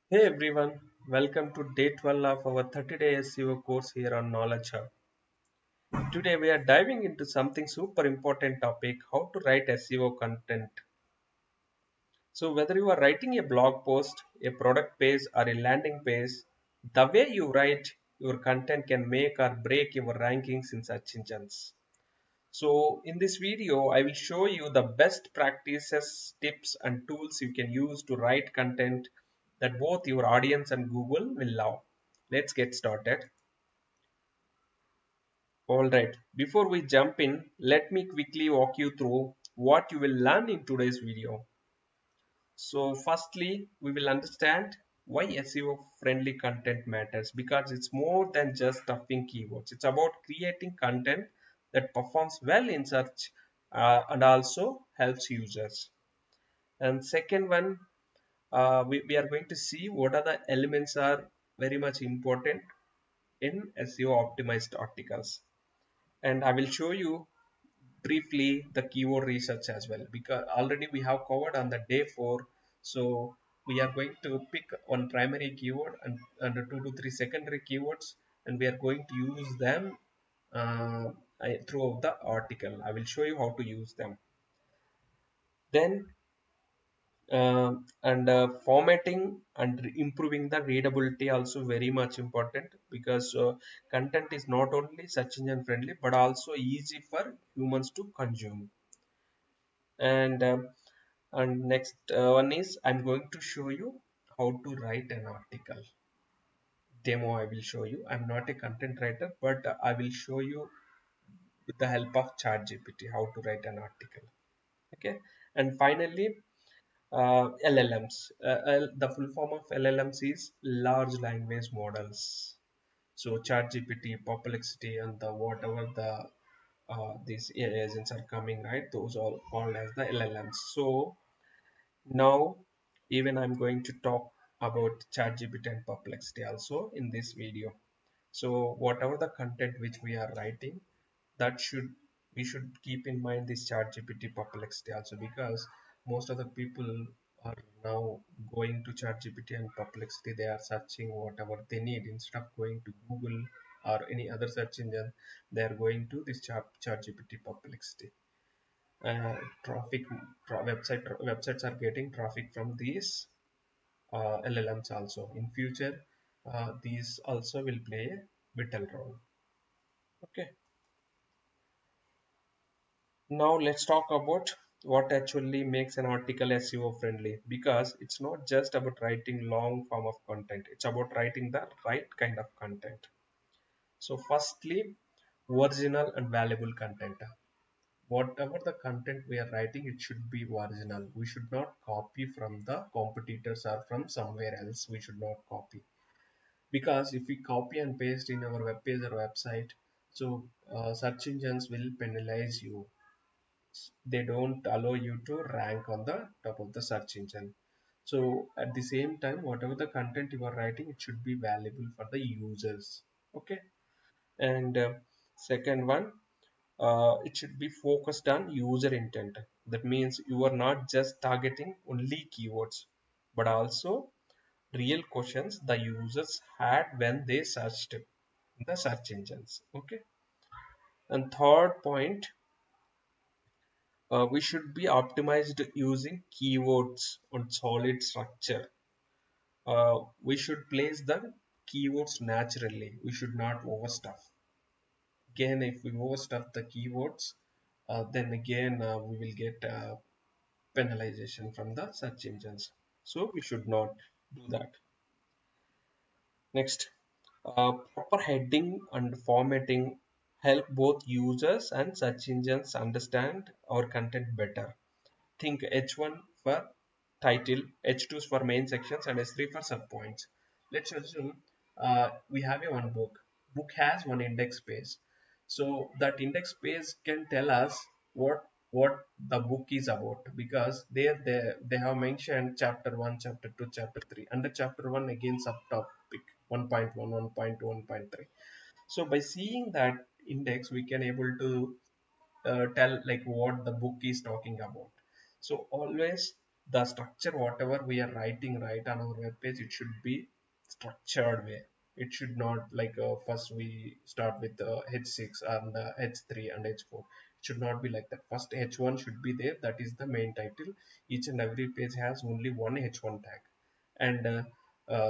Hey everyone, welcome to day 12 of our 30-day SEO course here on Knowledge Hub. Today we are diving into something super important topic, how to write SEO content. So whether you are writing a blog post, a product page or a landing page, the way you write your content can make or break your rankings in search engines. So in this video, I will show you the best practices, tips and tools you can use to write content that both your audience and Google will love. Let's get started. Alright, before we jump in, let me quickly walk you through what you will learn in today's video. So firstly, we will understand why SEO friendly content matters because it's more than just stuffing keywords. It's about creating content that performs well in search and also helps users. And second one, we are going to see what are the elements are very much important in SEO optimized articles. And I will show you briefly the keyword research as well because already we have covered on the day 4. So we are going to pick one primary keyword and 2 to 3 secondary keywords, and we are going to use them throughout the article. I will show you how to use them. Then and formatting and improving the readability also very much important because content is not only search engine friendly but also easy for humans to consume. And next one is I'm going to show you how to write an article demo. I will show you. I'm not a content writer, but I will show you with the help of ChatGPT how to write an article. Okay. And finally, LLMs. The full form of LLMs is large language models. So ChatGPT, Perplexity, and the whatever these AI agents are coming, right? Those are called as the LLMs. So now, even I'm going to talk about ChatGPT and Perplexity also in this video. So whatever the content which we are writing, that should we should keep in mind this ChatGPT Perplexity also because most of the people are now going to ChatGPT and Perplexity. They are searching whatever they need instead of going to Google or any other search engine. They are going to this ChatGPT Perplexity. Traffic websites are getting traffic from these LLMs also. In future, these also will play a vital role. Okay. Now let's talk about what actually makes an article SEO friendly because it's not just about writing long form of content. It's about writing the right kind of content. So firstly, original and valuable content. Whatever the content we are writing, it should be original. We should not copy from the competitors or from somewhere else. We should not copy because if we copy and paste in our web page or website, so search engines will penalize you. They don't allow you to rank on the top of the search engine. So at the same time, whatever the content you are writing, it should be valuable for the users. Okay. And second one, it should be focused on user intent. That means you are not just targeting only keywords, but also real questions the users had when they searched in the search engines. Okay. And third point, we should be optimized using keywords on solid structure. We should place the keywords naturally. We should not overstuff. Again, if we overstuff the keywords, then again we will get penalization from the search engines. So we should not do that. Next, proper heading and formatting help both users and search engines understand our content better. Think H1 for title, H2 for main sections, and S3 for subpoints. Let's assume we have a one book. Book has one index page. So that index page can tell us what the book is about because they have mentioned chapter 1, chapter 2, chapter 3. Under chapter 1 again subtopic 1.1, 1.2, 1.3. So by seeing that index we can able to tell like what the book is talking about. So always the structure whatever we are writing right on our web page, it should be structured way. It should not like first we start with h6 and h3 and h4. It should not be like that. First h1 should be there, that is the main title. Each and every page has only one h1 tag, and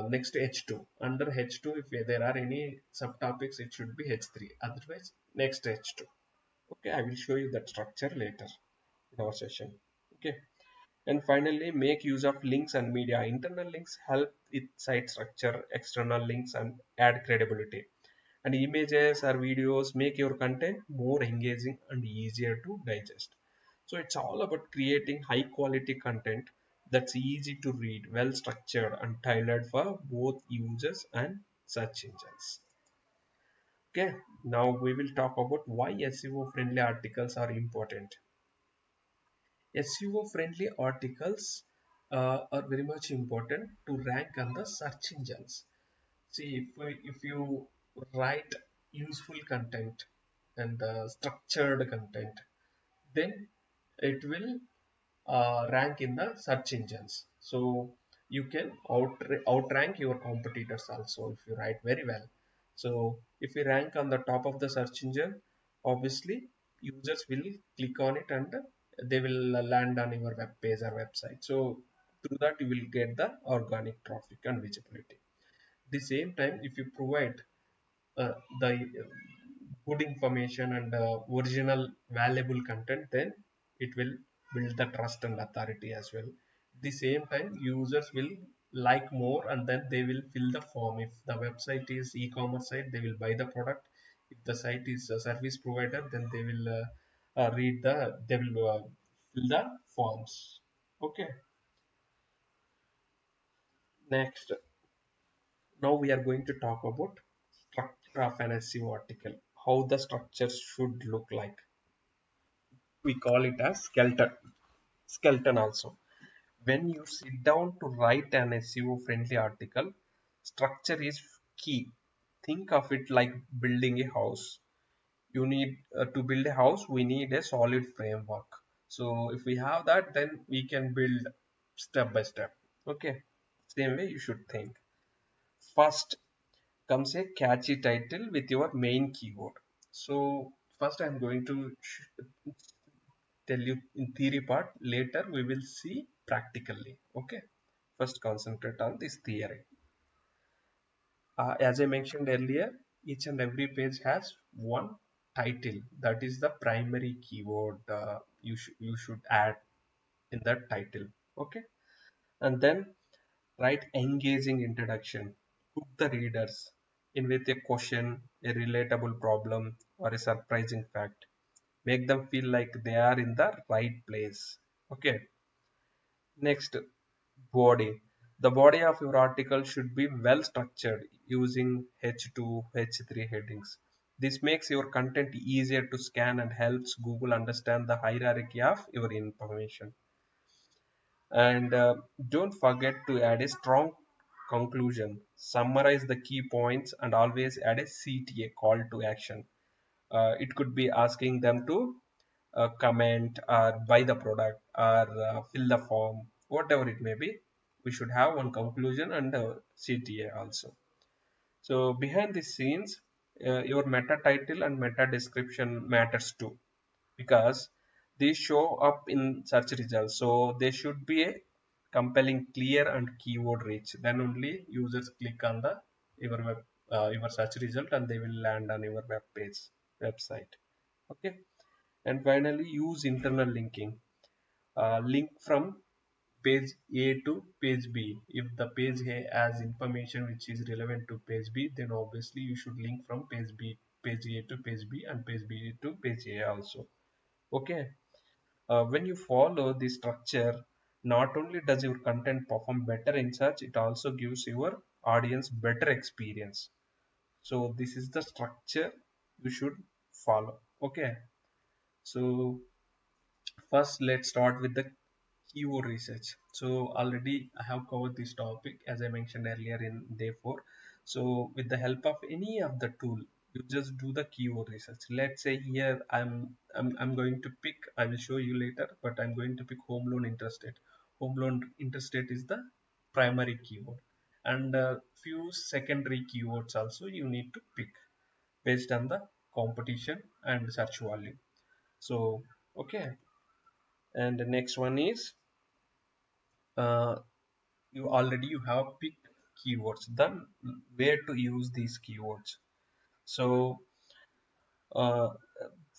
next h2. Under h2, if there are any subtopics, it should be h3, otherwise next h2. Okay, I will show you that structure later in our session. Okay. And finally, make use of links and media. Internal links help with site structure, external links and add credibility. And images or videos make your content more engaging and easier to digest. So it's all about creating high quality content that's easy to read, well structured and tailored for both users and search engines. Okay, now we will talk about why SEO friendly articles are important. SEO friendly articles are very much important to rank on the search engines. See, if you write useful content and structured content, then it will rank in the search engines. So you can outrank your competitors also if you write very well. So if you rank on the top of the search engine, obviously users will click on it and they will land on your web page or website. So through that you will get the organic traffic and visibility. At the same time, if you provide the good information and original valuable content, then it will build the trust and authority as well. At the same time, users will like more and then they will fill the form. If the website is e-commerce site, they will buy the product. If the site is a service provider, then they will they will fill the forms. Okay. Next, now we are going to talk about structure of an SEO article, how the structure should look like. We call it as skeleton also. When you sit down to write an SEO friendly article, structure is key. Think of it like building a house. You need to build a house, we need a solid framework. So if we have that, then we can build step by step. Okay, same way you should think. First comes a catchy title with your main keyword. So first I'm going to tell you in theory part, later we will see practically. Okay, first concentrate on this theory. As I mentioned earlier, each and every page has one title, that is the primary keyword you should add in that title. Okay, and then write engaging introduction, hook the readers in with a question, a relatable problem or a surprising fact. Make them feel like they are in the right place. Okay. Next, body. The body of your article should be well structured using H2, H3 headings. This makes your content easier to scan and helps Google understand the hierarchy of your information. And don't forget to add a strong conclusion. Summarize the key points and always add a CTA, call to action. It could be asking them to comment or buy the product or fill the form, whatever it may be. We should have one conclusion and CTA also. So behind the scenes, your meta title and meta description matters too, because these show up in search results. So they should be a compelling, clear and keyword rich. Then only users click on the your search result and they will land on your website. Okay. And finally, use internal linking. Link from page A to page B. If the page A has information which is relevant to page B, then obviously you should link from page A to page B and page B to page A also. Okay. When you follow this structure, not only does your content perform better in search, it also gives your audience better experience. So this is the structure you should follow. Okay. So first, let's start with the keyword research. So already I have covered this topic as I mentioned earlier in day 4. So with the help of any of the tool, you just do the keyword research. Let's say here I'm going to pick, I will show you later, but I'm going to pick home loan interest rate. home loan interest rate is the primary keyword, and few secondary keywords also you need to pick based on the competition and search volume. So okay, and the next one is uh, you have picked keywords, then where to use these keywords. So uh,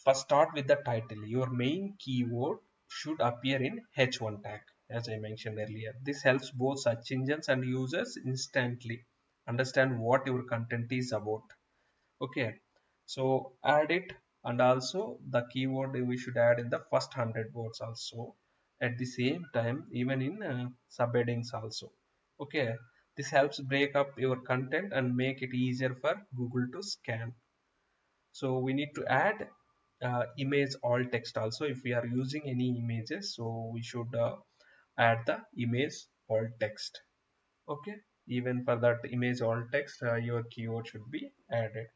first start with the title. Your main keyword should appear in H1 tag, as I mentioned earlier. This helps both search engines and users instantly understand what your content is about. Okay, so add it, and also the keyword we should add in the first 100 words also at the same time, even in subheadings also. Okay, this helps break up your content and make it easier for Google to scan. So we need to add image alt text also. If we are using any images, so we should add the image alt text. Okay, even for that image alt text, your keyword should be added.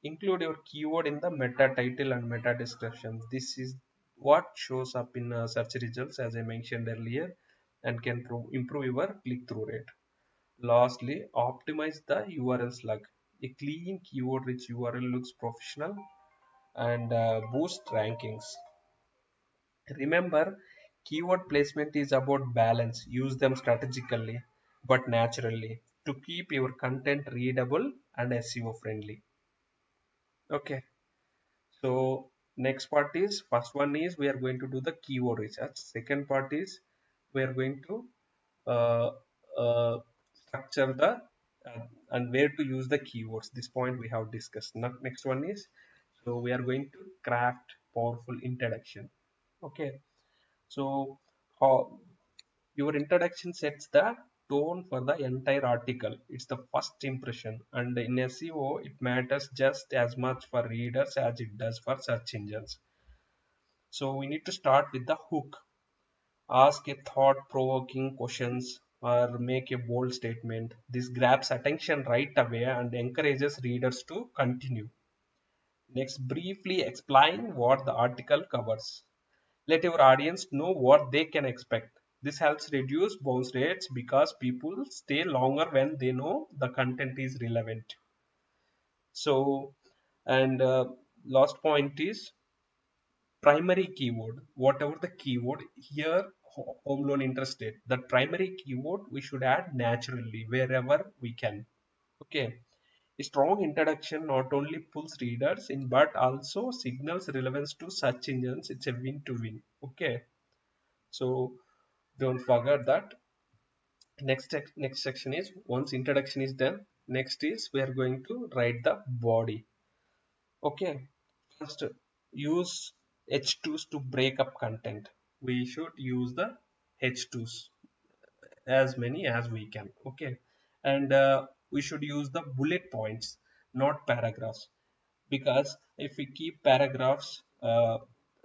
Include your keyword in the meta title and meta description. This is what shows up in search results, as I mentioned earlier, and can improve your click-through rate. Lastly, optimize the URL slug. A clean keyword-rich URL looks professional and boost rankings. Remember, keyword placement is about balance. Use them strategically but naturally to keep your content readable and SEO friendly. Okay. So next part is, first one is we are going to do the keyword research. Second part is we are going to uh, uh, structure the and where to use the keywords. This point we have discussed. Next one is, so we are going to craft powerful introduction. Okay. So how your introduction sets the tone for the entire article. It's the first impression, and in SEO, it matters just as much for readers as it does for search engines. So we need to start with the hook. Ask a thought-provoking questions or make a bold statement. This grabs attention right away and encourages readers to continue. Next, briefly explain what the article covers. Let your audience know what they can expect. This helps reduce bounce rates because people stay longer when they know the content is relevant. So, and last point is primary keyword. Whatever the keyword here, home loan interest rate, the primary keyword we should add naturally wherever we can. Okay. A strong introduction not only pulls readers in but also signals relevance to search engines. It's a win to win. Okay. So don't forget that. Next section is, once introduction is done, next is we are going to write the body. Okay, first use h2s to break up content. We should use the h2s as many as we can. Okay, and we should use the bullet points, not paragraphs, because if we keep paragraphs,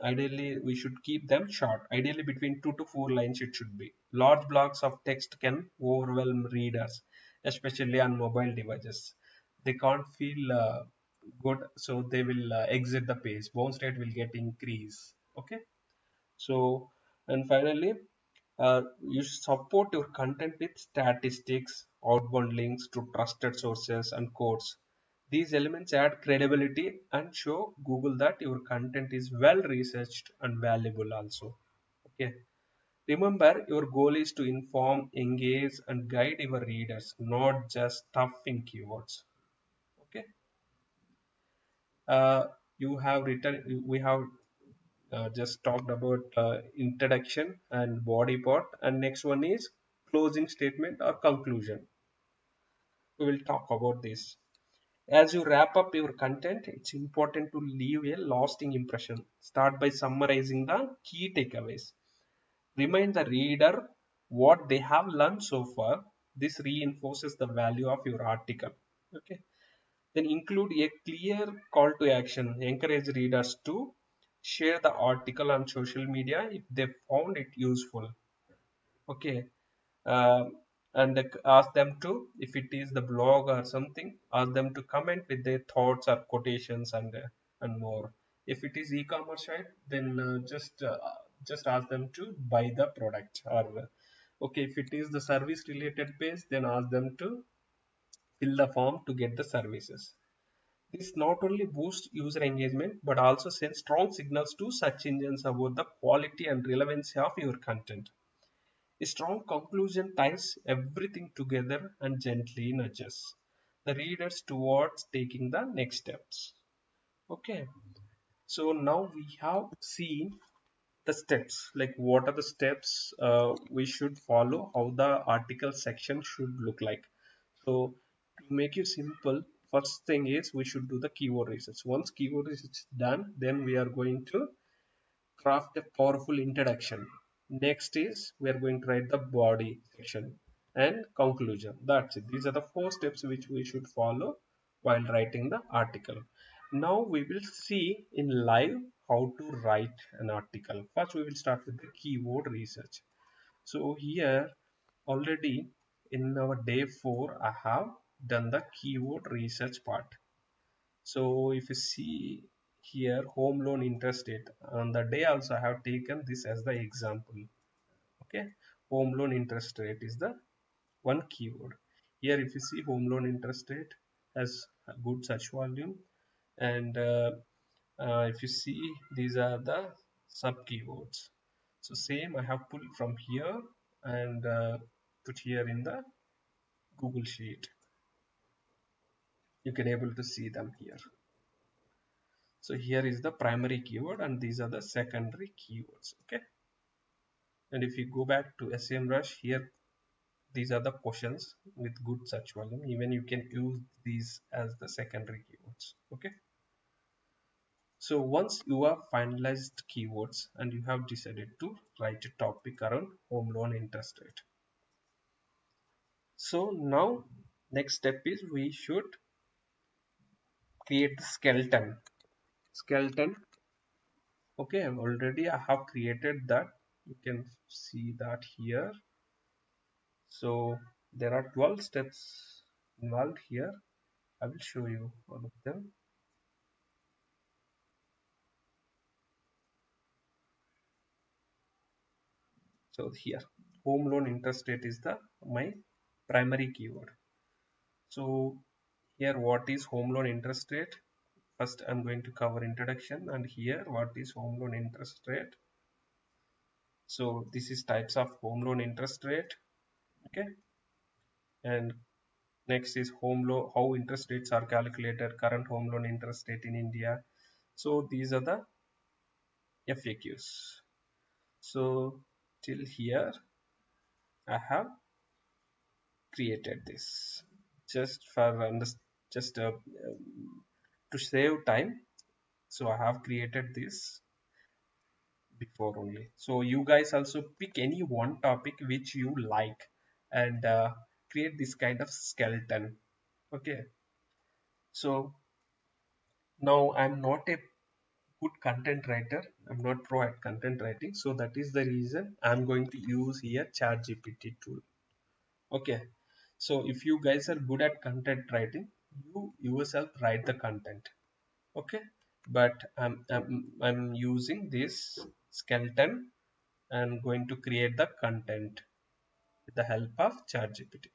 ideally we should keep them short. Ideally between 2 to 4 lines it should be. Large blocks of text can overwhelm readers, especially on mobile devices. They can't feel good, so they will exit the page. Bounce rate will get increase. Okay, so, and finally, you support your content with statistics, outbound links to trusted sources, and quotes. These elements add credibility and show Google that your content is well researched and valuable also. Okay. Remember, your goal is to inform, engage, and guide your readers, not just stuffing keywords. Okay. Uh, you have written, we have just talked about introduction and body part, and next one is closing statement or conclusion. We will talk about this. As you wrap up your content, it's important to leave a lasting impression. Start by summarizing the key takeaways. Remind the reader what they have learned so far. This reinforces the value of your article. Okay. Then include a clear call to action. Encourage readers to share the article on social media if they found it useful. Okay. Um, and ask them to, if it is the blog or something, ask them to comment with their thoughts or quotations and more. If it is e-commerce site, then just just ask them to buy the product, or okay, if it is the service related page, then ask them to fill the form to get the services. This not only boosts user engagement but also sends strong signals to search engines about the quality and relevancy of your content. A strong conclusion ties everything together and gently nudges the readers towards taking the next steps. Okay, so now we have seen the steps, like what are the steps we should follow, how the article section should look like. So to make you simple, first thing is we should do the keyword research. Once keyword research is done, then we are going to craft a powerful introduction. Next is we are going to write the body section and conclusion. That's it. These are the four steps which we should follow while writing the article. Now we will see in live how to write an article. First we will start with the keyword research. So here already in our day 4 I have done the keyword research part. So if you see here, home loan interest rate, on the day also I have taken this as the example. Okay, home loan interest rate is the one keyword. Here if you see, home loan interest rate has a good search volume, and if you see, these are the sub keywords. So same I have pulled from here and put here in the Google Sheet. You can able to see them here. So here is the primary keyword and these are the secondary keywords. Okay, and if you go back to SEMrush, here these are the questions with good search volume. Even you can use these as the secondary keywords. Okay, so once you have finalized keywords and you have decided to write a topic around home loan interest rate, so now next step is we should create the skeleton. Okay, already I have created that. You can see that here. So there are 12 steps involved here. I will show you all of them. So here, home loan interest rate is the my primary keyword. So here, what is home loan interest rate? First, I'm going to cover introduction, and here, what is home loan interest rate? So this is types of home loan interest rate. Okay, and next is home loan, how interest rates are calculated, current home loan interest rate in India. So these are the FAQs. So till here I have created this just for just to save time. So I have created this before only. So you guys also pick any one topic which you like and create this kind of skeleton. Okay. So now I'm not a good content writer. I'm not pro at content writing. So that is the reason I'm going to use here ChatGPT tool. Okay, so if you guys are good at content writing, you yourself write the content. Okay, but I'm using this skeleton and going to create the content with the help of ChatGPT.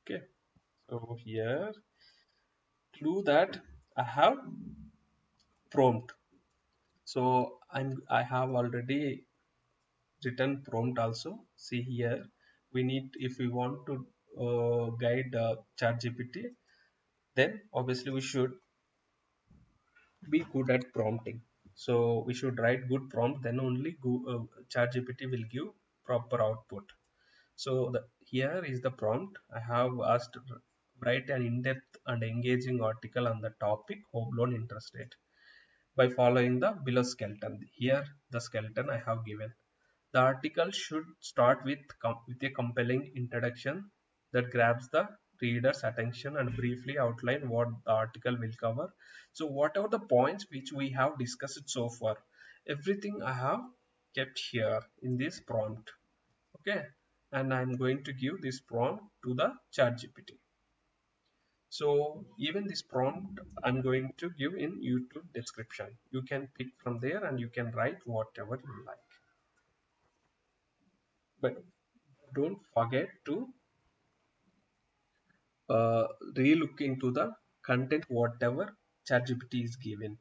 Okay, so here clue that I have prompt. So I have already written prompt also. See here, we need, if we want to guide ChatGPT, then obviously we should be good at prompting. So we should write good prompt, then only ChatGPT will give proper output. So here is the prompt. I have asked write an in-depth and engaging article on the topic home loan interest rate by following the below skeleton. Here the skeleton I have given. The article should start with a compelling introduction that grabs the reader's attention and briefly outline what the article will cover. So whatever the points which we have discussed so far, everything I have kept here in this prompt. Okay, and I'm going to give this prompt to the ChatGPT. So even this prompt I'm going to give in YouTube description. You can pick from there and you can write whatever you like. But don't forget to uh, re-look into the content whatever ChatGPT is given.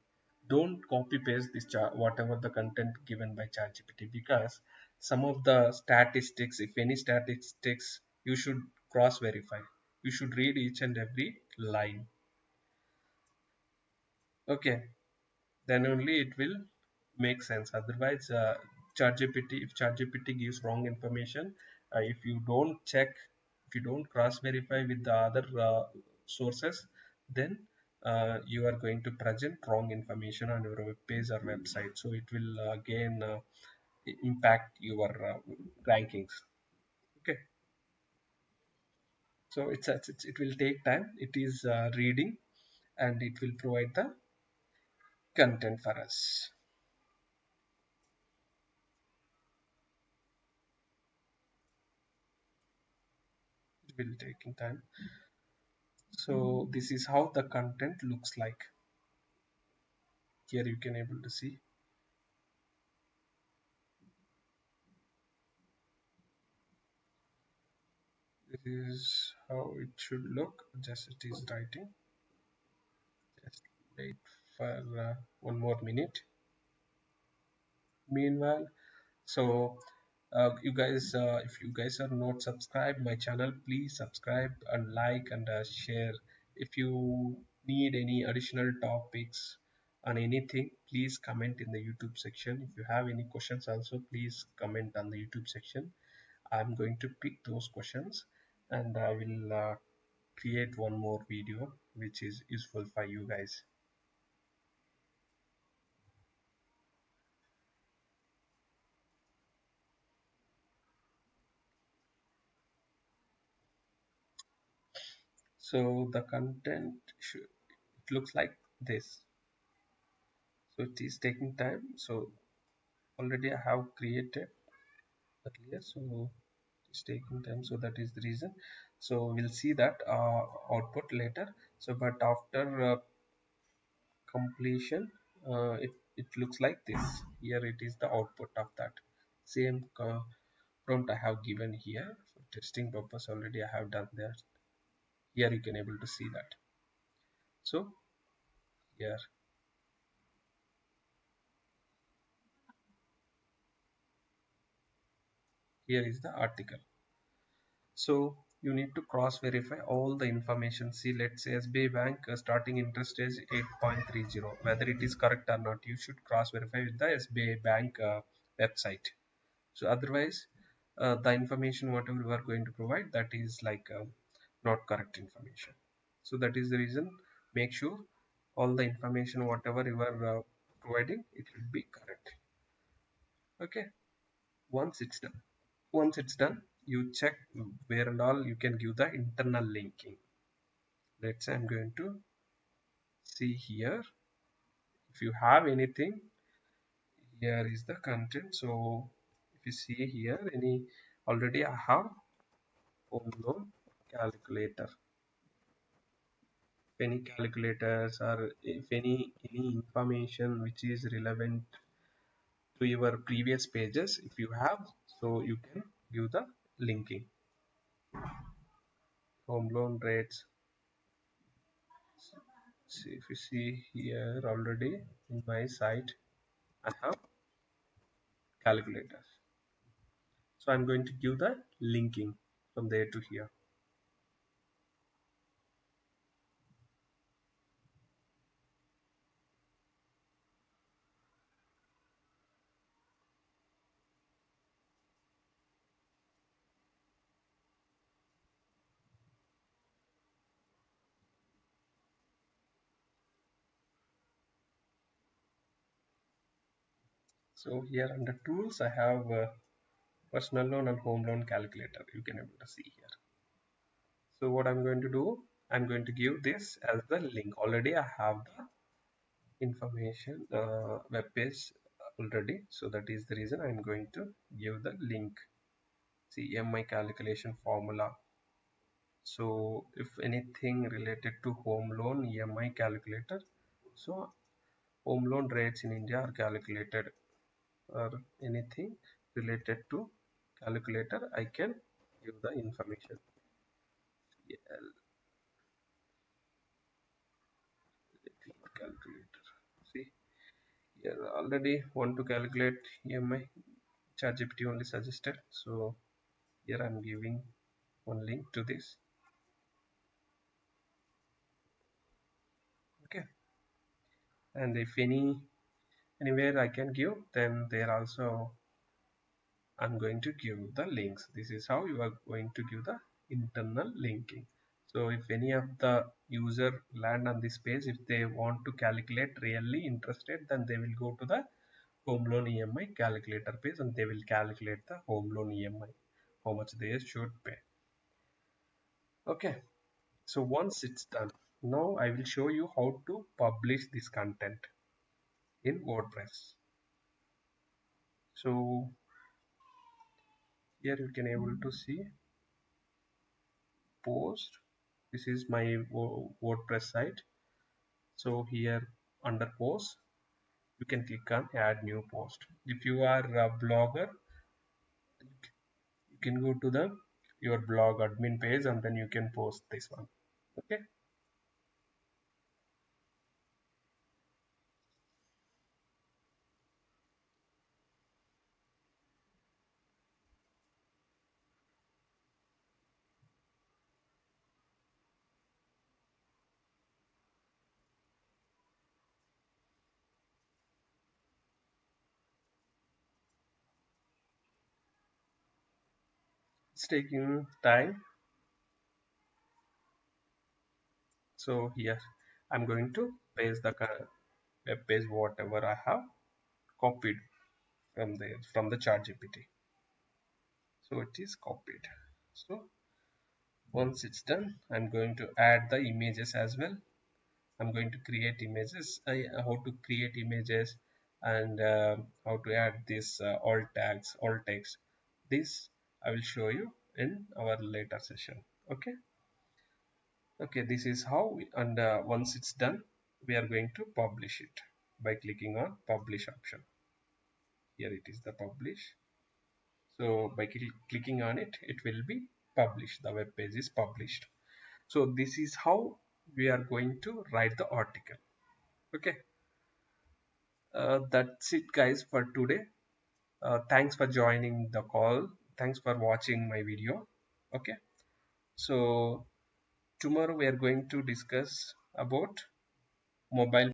Don't copy paste this whatever the content given by ChatGPT, because some of the statistics, if any statistics, you should cross verify. You should read each and every line. Okay, then only it will make sense. Otherwise, ChatGPT, if ChatGPT gives wrong information, if you don't check, if you don't cross verify with the other sources, then you are going to present wrong information on your web page or website. So it will again impact your rankings. Okay, so it will take time. It is reading and it will provide the content for us. It will taking time. So this is how the content looks like. Here you can able to see. This is how it should look. Just it is writing. Just wait for one more minute. Meanwhile, so you guys, if you guys are not subscribed my channel, please subscribe and like and share. If you need any additional topics on anything, please comment in the YouTube section. If you have any questions also, please comment on the YouTube section. I'm going to pick those questions and I will create one more video which is useful for you guys. So the content it looks like this. So it is taking time. So already I have created earlier. So it's taking time. So that is the reason. So we'll see that output later. So but after completion, it looks like this. Here it is the output of that same prompt I have given here for testing purpose. Already I have done that. Here you can able to see that. So here is the article. So you need to cross verify all the information. See, let's say SBI Bank starting interest is 8.30. Whether it is correct or not, you should cross verify with the SBI Bank website. So otherwise, the information whatever you are going to provide, that is like not correct information. So that is the reason. Make sure all the information whatever you are providing, it should be correct. Okay. Once it's done, you check where and all you can give the internal linking. Let's say I'm going to see here. If you have anything, here is the content. So if you see here, any already I have home loan calculator. If any calculators or if any information which is relevant to your previous pages, if you have, so you can give the linking. Home loan rates. See, if you see here already in my site, I have calculators. So I'm going to give the linking from there to here. So here under tools, I have personal loan and home loan calculator. You can able to see here. So what I'm going to do, I'm going to give this as the link. Already I have the information web page already. So that is the reason I'm going to give the link. See, MI calculation formula. So if anything related to home loan EMI calculator, so home loan rates in India are calculated, or anything related to calculator, I can give the information. Yeah, calculator. See, here already want to calculate EMI. ChatGPT only suggested, so here I'm giving one link to this. Okay, and if anywhere I can give, then there also I'm going to give the links. This is how you are going to give the internal linking. So if any of the user land on this page, if they want to calculate, really interested, then they will go to the home loan EMI calculator page and they will calculate the home loan EMI, how much they should pay. Okay, so once it's done, now I will show you how to publish this content in WordPress. So here you can able to see post. This is my WordPress site. So here under post, you can click on add new post. If you are a blogger, you can go to the your blog admin page and then you can post this one. Okay, it's taking time. So here I'm going to paste the web page whatever I have copied from the chat GPT. So it is copied. So once it's done, I'm going to add the images as well. I'm going to create images, how to create images, and how to add this alt tags, alt text. This I will show you in our later session. Okay, okay, this is how and once it's done, we are going to publish it by clicking on publish option. Here it is the publish. So by clicking on it, it will be published. The web page is published. So this is how we are going to write the article. Okay, that's it guys for today. Thanks for joining the call. Thanks for watching my video. Okay, so tomorrow we are going to discuss about mobile